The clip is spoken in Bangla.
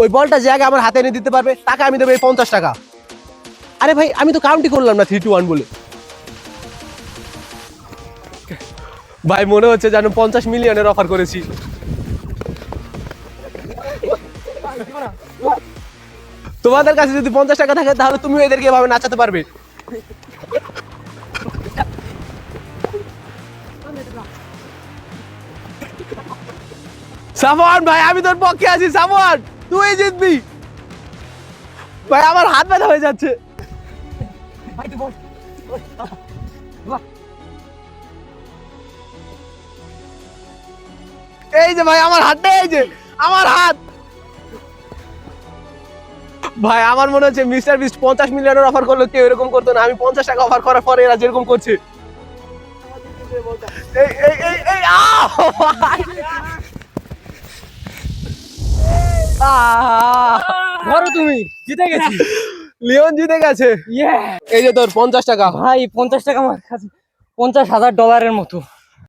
ওই বলটা যে আগে আমার হাতে এনে দিতে পারবে তাকে আমি দেবো এই 50 টাকা। আরে ভাই আমি তো কাউন্টই করলাম না 3 2 1 বলে। ভাই মনে হচ্ছে যেন 50 মিলিয়নের অফার করেছি। তোমাদের কাছে যদি 50 টাকা থাকে তাহলে তুমি এদেরকে এভাবে নাচাতে পারবে। সাফওয়ান ভাই আমি তোর পক্ষে আছি। সাফওয়ান তুই জিতবি। ভাই আমার হাত ব্যথা হয়ে যাচ্ছে। এই যে ভাই আমার হাতটা, এই যে আমার হাত। ভাই আমার মনে হচ্ছে মিস্টার বিস্ট 50 মিলিয়নের অফার করলো কেউ এরকম করতো না। আমি 50 টাকা অফার করার পরে এরা যেরকম করছে। এই এই এই এই ধরো তুমি জিতে গেছি। লিওন জিতে গেছে। এই যে তোর 50 টাকা। ভাই 50 টাকা আমার কাছে $50,000 মতো।